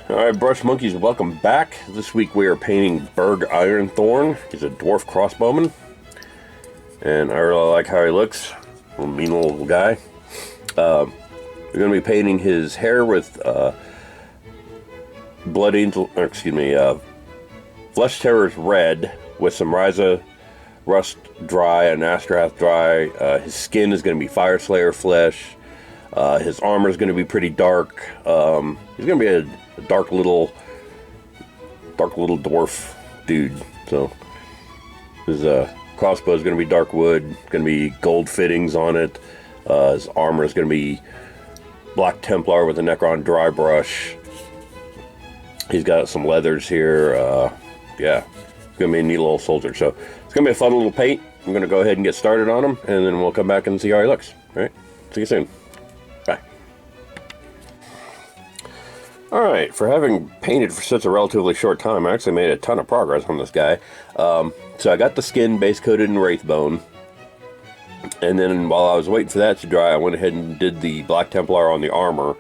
Alright, Brush Monkeys, welcome back. This week we are painting Berg Ironthorn. He's a Dwarf Crossbowman. And I really like how he looks. A mean little guy. We're going to be painting his hair with Flesh Terror's Red with some Ryza Rust Dry and Astrahath Dry. His skin is going to be Fire Slayer Flesh. His armor is going to be pretty dark. He's going to be a dark little dwarf dude. So his crossbow is going to be dark wood. Going to be gold fittings on it. His armor is going to be Black Templar with a Necron dry brush. He's got some leathers here. Yeah, it's going to be a neat little soldier. So it's going to be a fun little paint. I'm going to go ahead and get started on him, and then we'll come back and see how he looks. All right, see you soon. Bye. Alright, for having painted for such a relatively short time, I actually made a ton of progress on this guy. So I got the skin base coated in Wraithbone. And then while I was waiting for that to dry, I went ahead and did the Black Templar on the armor.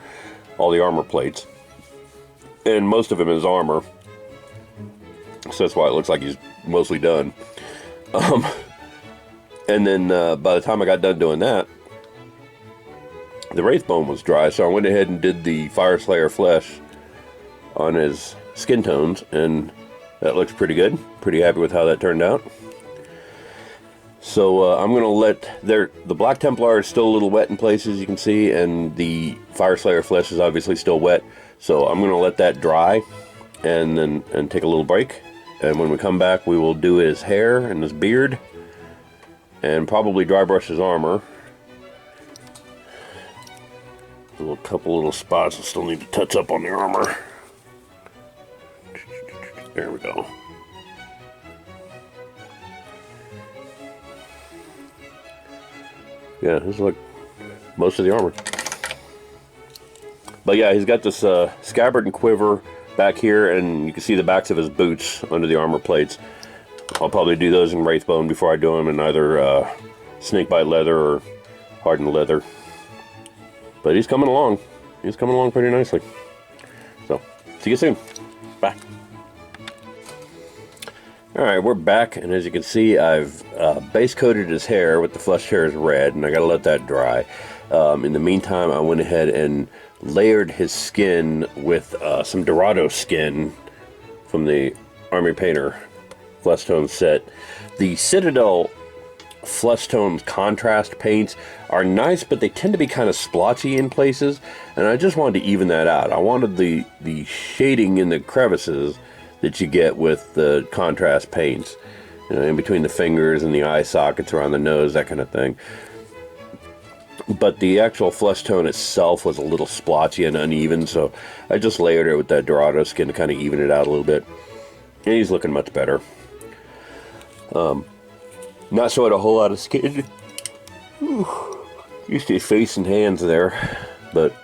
All the armor plates. And most of him is armor. So that's why it looks like he's mostly done. And then by the time I got done doing that, the Wraithbone was dry, so I went ahead and did the Fire Slayer Flesh on his skin tones, and that looks pretty good. Pretty happy with how that turned out. So I'm going to let the Black Templar is still a little wet in places, you can see, and the Fire Slayer Flesh is obviously still wet. So I'm going to let that dry and then take a little break. And when we come back, we will do his hair and his beard and probably dry brush his armor. A couple little spots that still need to touch up on the armor. There we go. Yeah, this is like most of the armor. But yeah, he's got this scabbard and quiver back here, and you can see the backs of his boots under the armor plates. I'll probably do those in Wraithbone before I do them in either snakebite leather or hardened leather. But he's coming along. He's coming along pretty nicely. So, see you soon. Bye. Alright, we're back, and as you can see, I've base coated his hair with the Flesh Terror's Red, and I gotta let that dry. In the meantime, I went ahead and layered his skin with some Dorado skin from the Army Painter Flesh Tone set. The Citadel Flesh Tones contrast paints are nice, but they tend to be kind of splotchy in places, and I just wanted to even that out. I wanted the shading in the crevices that you get with the contrast paints, you know, in between the fingers and the eye sockets, around the nose, that kind of thing. But the actual flesh tone itself was a little splotchy and uneven, so I just layered it with that Dorado skin to kind of even it out a little bit. And he's looking much better. Not showing a whole lot of skin. Used to his face and hands there, but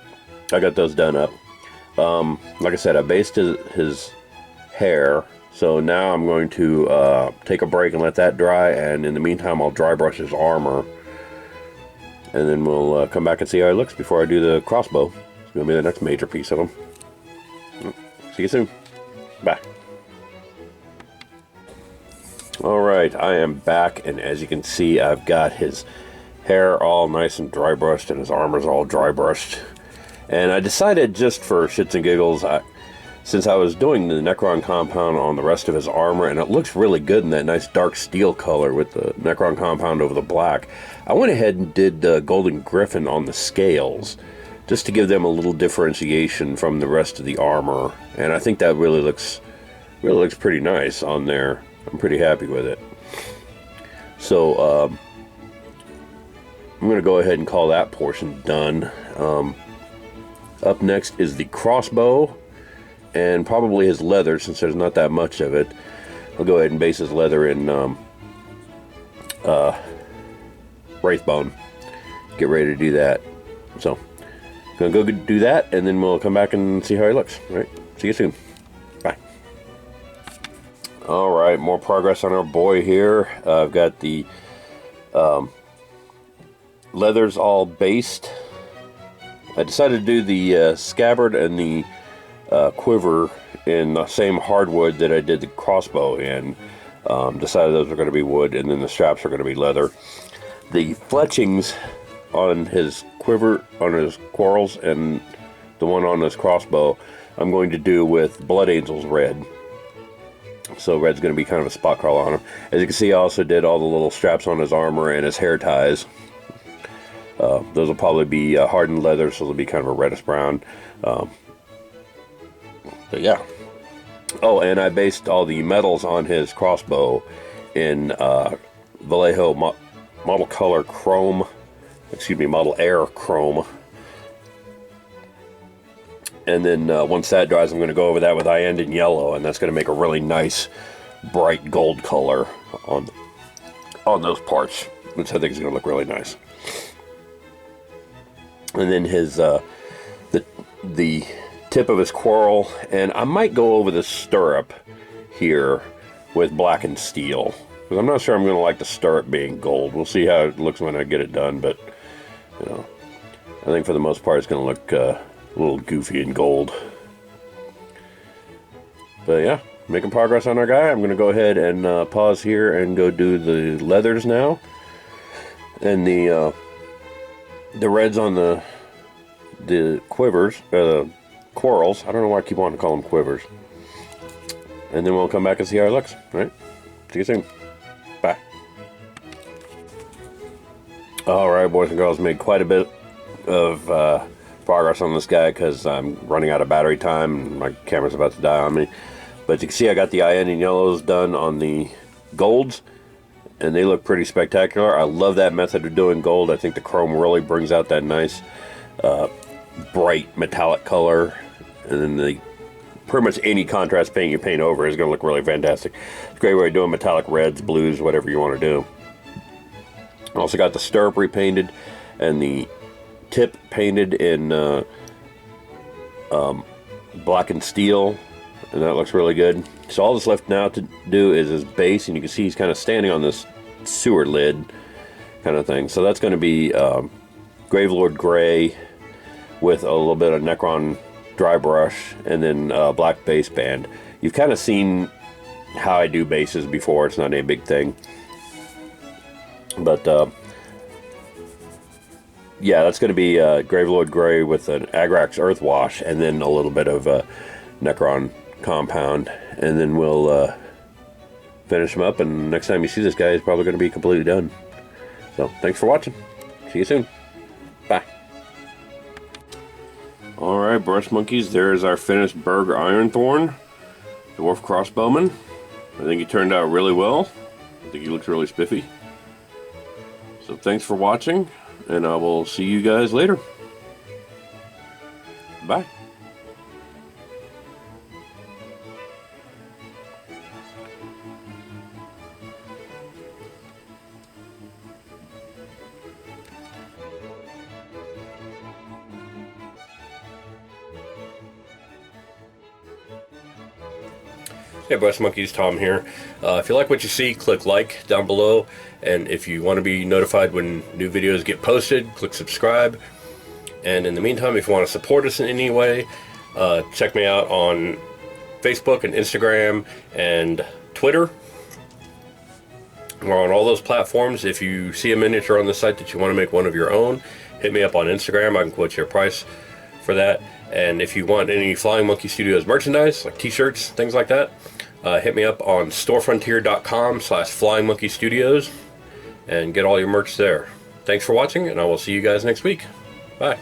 I got those done up. Like I said, I based his hair, so now I'm going to take a break and let that dry, and in the meantime I'll dry brush his armor, and then we'll come back and see how he looks before I do the crossbow. It's going to be the next major piece of him. See you soon. Bye. Alright, I am back, and as you can see, I've got his hair all nice and dry brushed, and his armor's all dry brushed. And I decided, just for shits and giggles, since I was doing the Necron compound on the rest of his armor, and it looks really good in that nice dark steel color with the Necron compound over the black, I went ahead and did Golden Griffin on the scales, just to give them a little differentiation from the rest of the armor. And I think that really looks pretty nice on there. I'm pretty happy with it. So I'm going to go ahead and call that portion done. Up next is the crossbow, and probably his leather, since there's not that much of it. I'll go ahead and base his leather in Wraithbone. Get ready to do that. So, gonna go do that, and then we'll come back and see how he looks. All right, see you soon. Bye. Alright, more progress on our boy here. I've got the leathers all based. I decided to do the scabbard and the quiver in the same hardwood that I did the crossbow in. Decided those were going to be wood, and then the straps are going to be leather. The fletchings on his quiver, on his quarrels, and the one on his crossbow, I'm going to do with Blood Angel's red. So red's going to be kind of a spot color on him. As you can see, I also did all the little straps on his armor and his hair ties. Those will probably be hardened leather, so they'll be kind of a reddish brown. But yeah. Oh, and I based all the metals on his crossbow in Vallejo Model Color Chrome. Excuse me, Model Air Chrome. And then once that dries, I'm going to go over that with Ironthorn Yellow, and that's going to make a really nice, bright gold color on those parts, which I think is going to look really nice. And then his the tip of his quarrel, and I might go over the stirrup here with blackened steel, because I'm not sure I'm going to like the stirrup being gold. We'll see how it looks when I get it done, but you know, I think for the most part it's going to look a little goofy in gold. But yeah, making progress on our guy. I'm going to go ahead and pause here and go do the leathers now, and the reds on the quivers, quarrels. I don't know why I keep wanting to call them quivers. And then we'll come back and see how it looks. All right, see you soon. Bye. All right, boys and girls, made quite a bit of progress on this guy because I'm running out of battery time and my camera's about to die on me. But you can see I got the Ironthorn Yellows done on the golds, and they look pretty spectacular. I love that method of doing gold. I think the chrome really brings out that nice bright metallic color, and then pretty much any contrast paint you paint over is going to look really fantastic. It's a great way of doing metallic reds, blues, whatever you want to do. Also got the stirrup repainted and the tip painted in blackened steel, and that looks really good. So all that's left now to do is his base, and you can see he's kind of standing on this sewer lid kind of thing. So that's going to be Gravelord Gray with a little bit of Necron dry brush, and then black base band. You've kind of seen how I do bases before. It's not a big thing, but yeah, that's going to be Gravelord Gray with an Agrax Earth Wash, and then a little bit of Necron compound, and then we'll finish him up, and next time you see this guy, he's probably going to be completely done. So thanks for watching. See you soon. Bye. Alright, brush monkeys, there's our finished Berg Ironthorn, Dwarf Crossbowman. I think he turned out really well. I think he looks really spiffy. So thanks for watching, and I will see you guys later. Bye. Hey Brush Monkeys, Tom here. If you like what you see, click like down below, and if you want to be notified when new videos get posted, click subscribe. And in the meantime, if you want to support us in any way, check me out on Facebook and Instagram and Twitter. We're on all those platforms. If you see a miniature on the site that you want to make one of your own, hit me up on Instagram. I can quote you a price for that. And if you want any Flying Monkey Studios merchandise, like t-shirts, things like that, hit me up on storefrontier.com/flyingmonkeystudios and get all your merch there. Thanks for watching, and I will see you guys next week. Bye.